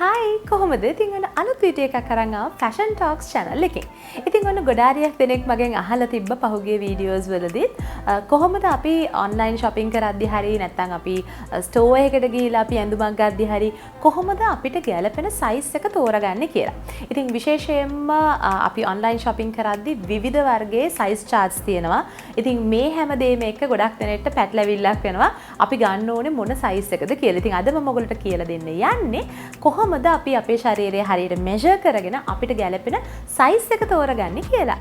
Hi, කොහොමද? ඉතින් ඔන්න අලුත් වීඩියෝ එකක් අරන් ආවා Fashion Talks channel එකෙන්. ඉතින් ඔන්න ගොඩාරියක් දෙනෙක් මගෙන් අහලා තිබ්බ පහුගිය වීඩියෝස් වලදීත් කොහොමද අපි online shopping කරද්දි හරි නැත්නම් අපි store එකකට ගිහිල්ලා අපි ඇඳුමක් ගද්දි හරි කොහොමද අපිට ගැළපෙන size එක තෝරගන්නේ කියලා. ඉතින් විශේෂයෙන්ම අපි online shopping කරද්දි විවිධ වර්ගයේ size charts තියෙනවා. ඉතින් මේ හැම දෙයක්ම එක ගොඩක් දෙනෙක්ට පැටලවිල්ලක් වෙනවා. අපි ගන්න ඕනේ මොන size එකද කියලා. ඉතින් අද මම ඔයගොල්ලන්ට කියලා දෙන්න යන්නේ කොහොමද අපි අපේ ශරීරය හරියට measure කරගෙන අපිට ගැළපෙන size එක තෝරගන්නේ කියලා.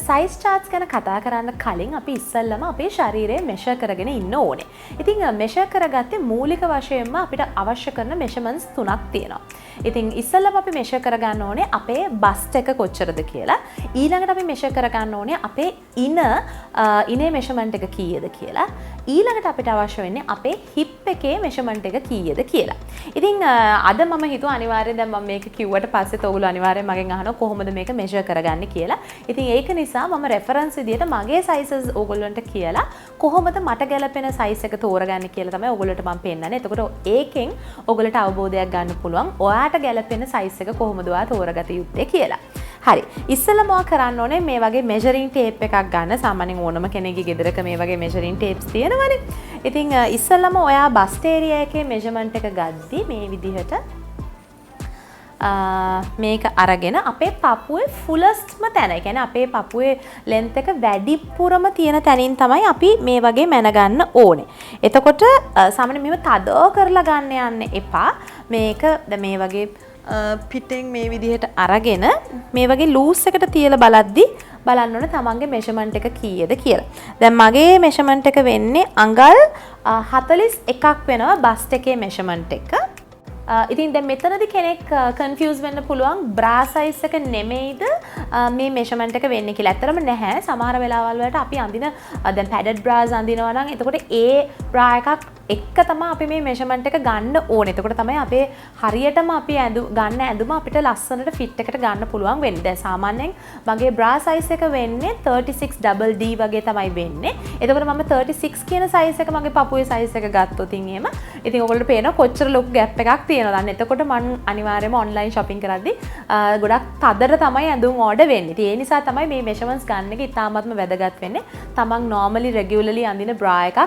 සයිස් charts ගැන කතා කරන්න කලින් අපි ඉස්සෙල්ලම අපේ ශරීරය measure කරගෙන ඉන්න ඕනේ. ඉතින් measure කරගත්තේ මූලික වශයෙන්ම අපිට අවශ්‍ය කරන measurements තුනක් තියෙනවා. ඉතින් ඉස්සෙල්ලම අපි measure කරගන්න ඕනේ අපේ bust එක කොච්චරද කියලා. ඊළඟට අපි measure කරගන්න ඕනේ අපේ ඉනේ measurement එක කීයද කියලා. ඊළඟට අපිට අවශ්‍ය වෙන්නේ අපේ hip එකේ measurement එක කීයද කියලා. ඉතින් අද මම හිතුවා අනිවාර්යෙන් දැන් මම මේක කිව්වට පස්සෙත් ඔයගොල්ලෝ අනිවාර්යෙන් මගෙන් අහනවා කොහොමද මේක measure කරගන්නේ කියලා. ඉතින් ඒක නිසා මම reference විදියට මගේ sizes ඕගොල්ලන්ට කියලා කොහොමද මට ගැලපෙන size එක තෝරගන්නේ කියලා තමයි ඕගොල්ලන්ට මම පෙන්නන්නේ. එතකොට ඒකෙන් ඕගොල්ලන්ට අවබෝධයක් ගන්න පුළුවන් ඔයාට ගැලපෙන size එක කොහොමද ඔයා තෝරගත යුත්තේ කියලා. හරි. ඉස්සෙල්ලාම ඔයා කරන්න ඕනේ මේ වගේ measuring tape එකක් ගන්න. සාමාන්‍යයෙන් ඕනම කෙනෙක්ගේ ගෙදරක මේ වගේ measuring tapes තියෙනවනේ. ඉතින් ඉස්සෙල්ලාම ඔයා bust area එකේ measurement එක ගද්දි මේ විදිහට මේක අරගෙන අපේ පපුවේ fullestම තැන. ඒ කියන්නේ අපේ පපුවේ length එක වැඩිපුරම තියෙන තැනින් තමයි අපි මේ වගේ මැන ගන්න ඕනේ. එතකොට සාමාන්‍යයෙන් මේව තද කරලා ගන්න යන්න එපා. මේක දැන් මේ වගේ පිටෙන් මේ විදිහට අරගෙන මේ වගේ loose එකට තියලා බලද්දි බලන්න ඕනේ තමන්ගේ measurement එක කීයද කියලා. දැන් මගේ measurement එක වෙන්නේ අඟල් 41ක් වෙනවා bust එකේ measurement එක. ඉතින් දැන් මෙතනදී කෙනෙක් confuse වෙන්න පුළුවන් bra size එක නෙමෙයිද මේ measurement එක වෙන්නේ කියලා. ඇත්තටම නැහැ. සමහර වෙලාවල් වලට අපි අඳින දැන් padded bras අඳිනවා නම් එතකොට ඒ bra එකක් එක තමයි අපි මේ measurement එක ගන්න ඕනේ. එතකොට තමයි අපේ හරියටම අපි ගන්න ඇඳුම අපිට ලස්සනට fit එකට ගන්න පුළුවන් වෙන්නේ. දැන් සාමාන්‍යයෙන් මගේ bra size එක වෙන්නේ 36 D වගේ තමයි වෙන්නේ. එතකොට මම 36 කියන size එක මගේ පපුවේ size එක ගත්තොත් එහෙම ඉතින් ඔයගොල්ලෝ පේනවා කොච්චර ලොකු gap එකක් තියෙනවද. අන්න එතකොට මම අනිවාර්යයෙන්ම online shopping කරද්දී ගොඩක් තදට තමයි ඇඳුම් order වෙන්නේ. ඉතින් ඒ නිසා තමයි මේ measurements ගන්න එක ඉතාමත්ම වැදගත් වෙන්නේ. තමන් normally regularly අඳින bra එකක්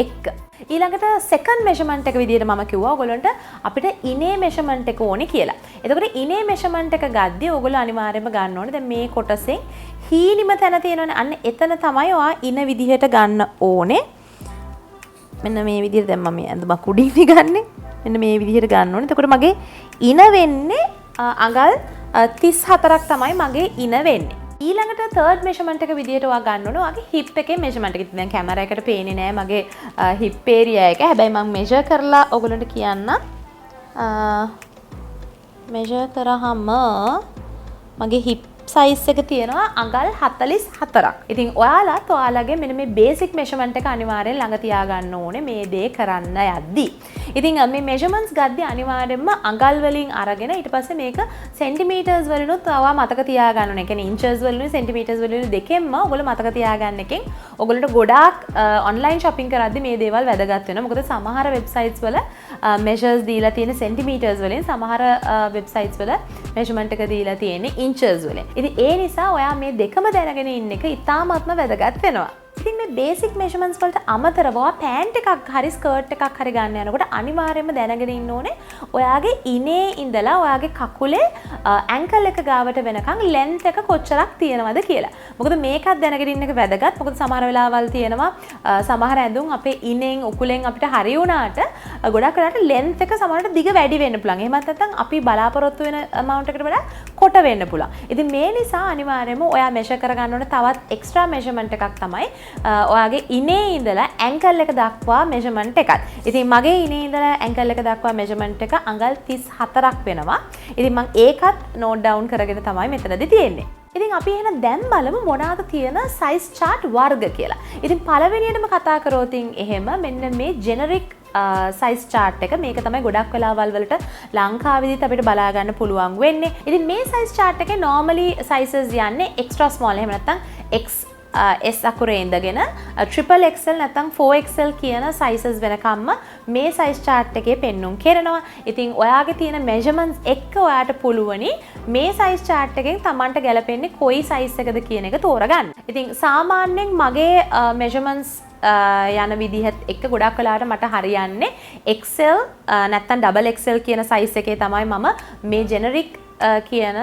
එක්ක. ඊළඟට second measurement එක විදිහට මම කිව්වා ඔයගොල්ලන්ට අපිට ඉනේ measurement එක ඕනේ කියලා. එතකොට ඉනේ measurement එක ගද්දී ඔයගොල්ලෝ අනිවාර්යයෙන්ම ගන්න ඕනේ දැන් මේ කොටසෙන් හීනිම තැන තියෙනවනේ. අන්න එතන තමයි ඔයා ඉන විදිහට ගන්න ඕනේ. මෙන්න මේ විදිහට දැන් මම ඇඳුමක් උඩින් ගන්නෙ. මෙන්න මේ විදිහට ගන්න ඕනේ. එතකොට මගේ ඉන වෙන්නේ අඟල් 34ක් තමයි මගේ ඉන වෙන්නේ. ඊළඟට third measurement එක විදිහට ඔයා ගන්න ඕනේ ඔයාගේ hip එකේ measurement එක. ඉතින් දැන් කැමරා එකට පේන්නේ නැහැ මගේ hip area එක. හැබැයි මම measure කරලා ඔයගොල්ලන්ට කියන්න. measure කරාම මගේ hip size එක තියෙනවා අඟල් 44ක්. ඉතින් ඔයාලගේ මෙන්න මේ basic measurement එක අනිවාර්යෙන් ළඟ තියාගන්න ඕනේ මේ දේ කරන්න යද්දී. ඉතින් මේ measurements ගද්දී අනිවාර්යෙන්ම අඟල් වලින් අරගෙන ඊට පස්සේ මේක centimeters වලිනුත් ඔයා මතක තියාගන්න ඕනේ. ඒ කියන්නේ inches වලිනුයි centimeters වලිනුයි දෙකෙන්ම ඔයගොල්ලෝ මතක තියාගන්න එකෙන් ඔයගොල්ලන්ට ගොඩාක් online shopping කරද්දී මේ දේවල් වැදගත් වෙනවා. මොකද සමහර websites වල measures දීලා තියෙන centimeters වලින් සමහර websites වල measurement එක දීලා තියෙන්නේ inches වලින්. ඉතින් ඒ නිසා ඔයා මේ දෙකම දැනගෙන ඉන්න එක ඉතාමත්ම වැදගත් වෙනවා. ඉතින් මේ බේසික් මෙෂර්මන්ට්ස් වලට අමතරව පෑන්ට් එකක් හරි ස්කර්ට් එකක් හරි ගන්න යනකොට අනිවාර්යයෙන්ම දැනගෙන ඉන්න ඕනේ ඔයාගේ ඉනේ ඉඳලා ඔයාගේ කකුලේ ඇන්කල් එක ගාවට වෙනකන් ලෙන්ත් එක කොච්චරක් තියෙනවද කියලා. මොකද මේකත් දැනගෙන ඉන්න එක වැදගත්. මොකද සමහර වෙලාවල් තියෙනවා සමහර ඇඳුම් අපේ ඉනෙන් උකුලෙන් අපිට හරි වුණාට ගොඩක් වෙලාවට ලෙන්ත් එක සමහරට දිග වැඩි වෙන්න පුළුවන්. එහෙමත් නැත්නම් අපි බලාපොරොත්තු වෙන amount එකට වඩා කොට වෙන්න පුළුවන්. ඉතින් මේ නිසා අනිවාර්යයෙන්ම ඔයා measure කරගන්න ඕනේ තවත් extra measurement එකක් තමයි ඔයාගේ ඉනේ ඉඳලා ඇන්කල් එක දක්වා measurement එකක්. ඉතින් මගේ ඉනේ ඉඳලා ඇන්කල් එක දක්වා measurement එක අඟල් 34ක් වෙනවා. ඉතින් මම ඒකත් note down කරගෙන තමයි මෙතනදී තියෙන්නේ. ඉතින් අපි එහෙනම් දැන් බලමු මොනවාද තියෙන size chart වර්ග කියලා. ඉතින් පළවෙනියටම කතා කරෝතින් එහෙම මෙන්න මේ generic size chart එක මේක තමයි ගොඩක් වෙලාවල් වලට ලංකාවේදීත් අපිට බලා ගන්න පුළුවන් වෙන්නේ. ඉතින් මේ size chart එකේ normally sizes යන්නේ extra small එහෙම නැත්නම් S අකුරේ ඉඳගෙන triple XL නැත්නම් 4XL කියන sizes වෙනකම්ම මේ size chart එකේ පෙන්눔 කරනවා. ඉතින් ඔයාගේ තියෙන measurements එක්ක ඔයාට පුළුවනි මේ size chart එකෙන් Tamanට ගැලපෙන්නේ කොයි size එකද කියන එක තෝරගන්න. ඉතින් සාමාන්‍යයෙන් මගේ measurements යන විදිහත් එක්ක ගොඩක් වෙලාවට මට හරියන්නේ XL නැත්නම් double XL කියන size එකේ තමයි මම මේ generic කියන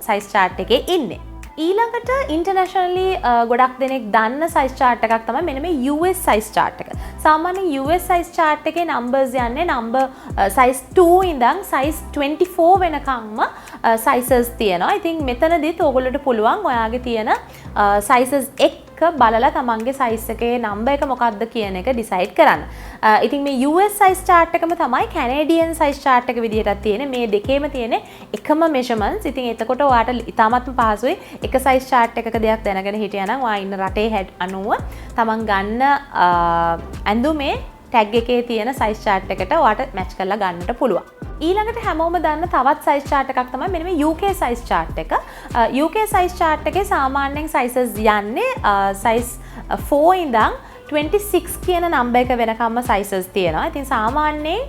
size chart එකේ ඉන්නේ. ඊළඟට internationally ගොඩක් දෙනෙක් දන්න size chart එකක් තමයි මෙන්න මේ US size chart එක. සාමාන්‍යයෙන් US size chart එකේ numbers යන්නේ number size 2 ඉඳන් size 24 වෙනකම්ම sizes තියෙනවා. ඉතින් මෙතනදිත් ඕගොල්ලන්ට පුළුවන් ඔයාගේ තියෙන sizes එක්ක බලලා තමන්ගේ size එකේ number එක මොකක්ද කියන එක decide කරන්න. ඉතින් මේ US size chart එකම තමයි Canadian size chart එක විදිහටත් තියෙන්නේ. මේ දෙකේම තියෙන එකම measurements. ඉතින් එතකොට ඔයාට ඉතාමත්ම පහසුයි එක size chart එකක දෙයක් දැනගෙන හිටියනම් ඔයා ඉන්න රටේ හැඩ් අනුව තමන් ගන්න ඇඳුමේ tag එකේ තියෙන size chart එකට ඔයාට match කරලා ගන්නට පුළුවන්. ඊළඟට හැමෝම දන්න තවත් size chart එකක් තමයි මෙන්න මේ UK size chart එක. UK size chart එකේ සාමාන්‍යයෙන් sizes යන්නේ size 4 ඉඳන් 26 කියන number එක වෙනකම්ම sizes තියෙනවා. ඉතින් සාමාන්‍යයෙන්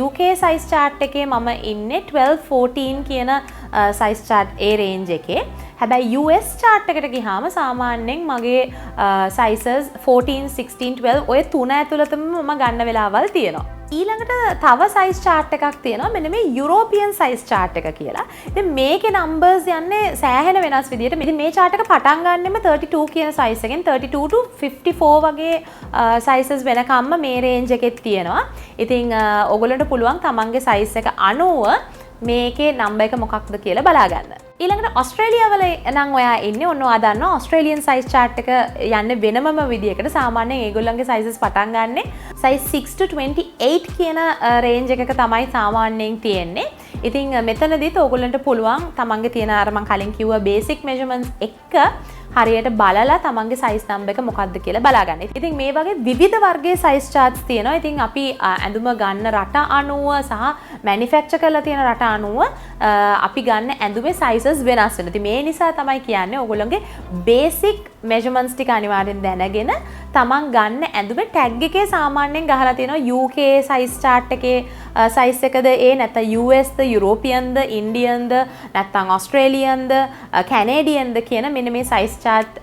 UK size chart එකේ මම ඉන්නේ 12 14 කියන size chart ඒ range එකේ. හැබැයි US chart එකට ගියාම සාමාන්‍යයෙන් මගේ sizes 14 16 12 ඔය තුන ඇතුළතම මම ගන්න වෙලාවල් තියෙනවා. ඊළඟට තව size chart එකක් තියෙනවා මෙන්න මේ European size chart එක කියලා. ඉතින් මේකේ numbers යන්නේ සෑහෙන වෙනස් විදියට. ඉතින් මේ chart එක පටන් ගන්නෙම 32 කියන size එකෙන් 32 to 54 වගේ sizes වෙනකම්ම මේ range එකෙත් තියෙනවා. ඉතින් ඔයගොල්ලන්ට පුළුවන් තමන්ගේ size එක අනුව මේකේ number එක මොකක්ද කියලා බලා ගන්න. ඊළඟට ඔස්ට්‍රේලියාව වල නම් ඔයා ඉන්නේ ඔන්න ඔයා දන්නවා ඔස්ට්‍රේලියන් size chart එක යන්නේ වෙනමම විදියකට. සාමාන්‍යයෙන් ඒගොල්ලන්ගේ sizes පටන් ගන්නෙ size 6 to 28 කියන range එකක තමයි සාමාන්‍යයෙන් තියෙන්නේ. ඉතින් මෙතනදිත් ඕගොල්ලන්ට පුළුවන් තමන්ගේ තියෙන අර මම කලින් කිව්වා basic measurements එක්ක හරියට බලලා තමන්ගේ size number එක මොකක්ද කියලා බලා ගන්න. ඉතින් මේ වගේ විවිධ වර්ගයේ size charts තියෙනවා. ඉතින් අපි ඇඳුම ගන්න රට අනුව සහ manufacture කරලා තියෙන රට අනුව අපි ගන්න ඇඳුමේ sizes වෙනස් වෙනවා. ඉතින් මේ නිසා තමයි කියන්නේ ඕගොල්ලන්ගේ basic measurements ටික අනිවාර්යෙන් දැනගෙන තමන් ගන්න ඇඳුමේ tag එකේ සාමාන්‍යයෙන් ගහලා තියෙනවා UK size chart එකේ size එකද ඒ නැත්නම් US ද European ද Indian ද නැත්නම් Australian ද Canadian ද කියන මෙන්න මේ size chart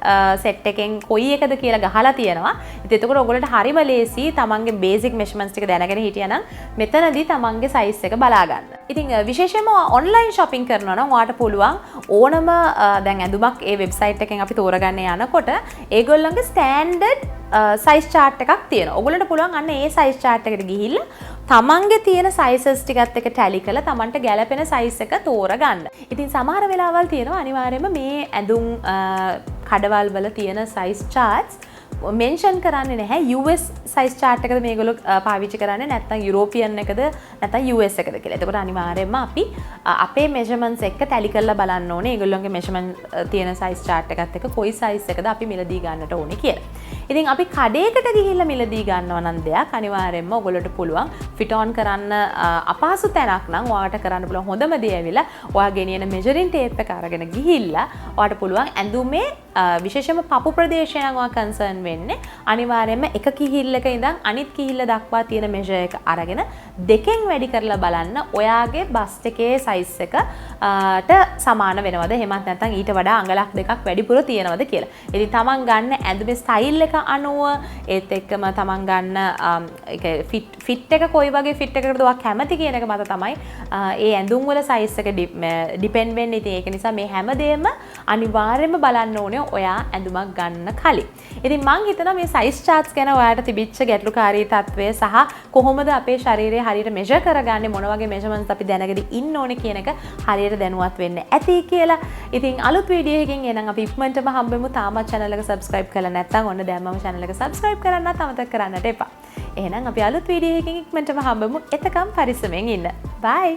set එකෙන් කොයි එකද කියලා ගහලා තියෙනවා. ඉතින් එතකොට ඔයගොල්ලන්ට හරිම ලේසි තමන්ගේ basic measurements ටික දැනගෙන හිටියනම් මෙතනදී තමන්ගේ size එක බලා ගන්න. ඉතින් විශේෂයෙන්ම online shopping කරනවා නම් ඔයාට පුළුවන් ඕනම දැන් ඇඳුමක් ඒ website එකෙන් අපි තෝරගන්න යනකොට ඒගොල්ලන්ගේ standard size chart එකක් තියෙනවා. ඔයගොල්ලන්ට පුළුවන් අන්න ඒ size chart එකට ගිහිල්ලා තමන්ගේ තියෙන sizes ටිකත් එක්ක tally කරලා තමන්ට ගැලපෙන size එක තෝරගන්න. ඉතින් සමහර වෙලාවල් තියෙනවා අනිවාර්යයෙන්ම මේ ඇඳුම් කඩවල් වල තියෙන size charts mention කරන්නේ නැහැ US size chart එකද මේගොල්ලෝ පාවිච්චි කරන්නේ නැත්නම් European එකද නැත්නම් US එකද කියලා. එතකොට අනිවාර්යයෙන්ම අපි අපේ measurements එක්ක tally කරලා බලන්න ඕනේ ඒගොල්ලෝගේ measurement තියෙන size chart එකත් එක්ක කොයි size එකද අපි මිලදී ගන්නට ඕනේ කියලා. ඉතින් අපි කඩේකට ගිහිල්ලා මිලදී ගන්නවා නම් දෙයක් අනිවාර්යයෙන්ම ඔයගොල්ලෝට පුළුවන් fit on කරන්න අපහසු තැනක් නම් ඔයාලට කරන්න පුළුවන් හොඳම දේ ඇවිල්ලා ඔයා ගෙනියන measuring tape එක අරගෙන ගිහිල්ලා ඔයාලට පුළුවන් ඇඳුමේ විශේෂයෙන්ම පපු ප්‍රදේශය නම් ඔයා concern වෙන්නේ අනිවාර්යයෙන්ම එක කිහිල්ලක ඉඳන් අනිත් කිහිල්ල දක්වා තියෙන measure එක අරගෙන දෙකෙන් වැඩි කරලා බලන්න ඔයාගේ බස්ට් එකේ size එකට සමාන වෙනවද එහෙමත් නැත්නම් ඊට වඩා අඟලක් දෙකක් වැඩිපුර තියෙනවද කියලා. ඉතින් තමන් ගන්න ඇඳුමේ style එක අනුව ඒත් එක්කම තමන් ගන්න fit එක කොයි වගේ fit එකකටද ඔයා කැමති කියන එක මත තමයි ඒ ඇඳුම් වල size එක depend වෙන්නේ. ඉතින් ඒක නිසා මේ හැමදේම අනිවාර්යයෙන්ම බලන්න ඕනේ ඔයා ඇඳුමක් ගන්න කලින්. ඉතින් මං හිතනවා මේ size charts ගැන ඔයාලට තිබිච්ච ගැටලුකාරී තත්වය සහ කොහොමද අපේ ශරීරය හරියට measure කරගන්නේ මොන වගේ measurements අපි දැනගෙන ඉන්න ඕනේ කියන එක හරියට දැනුවත් වෙන්න ඇති කියලා. ඉතින් අලුත් වීඩියෝ එකකින් එනං අපි ඉක්මනටම හම්බෙමු. තාමත් channel එක subscribe කරලා නැත්නම් ඔන්න දැම්මම channel එක subscribe කරන්නත් අමතක කරන්නට එපා. එහෙනම් අපි අලුත් වීඩියෝ එකකින් ඉක්මනටම හම්බෙමු. එතකම් පරිස්සමෙන් ඉන්න. bye.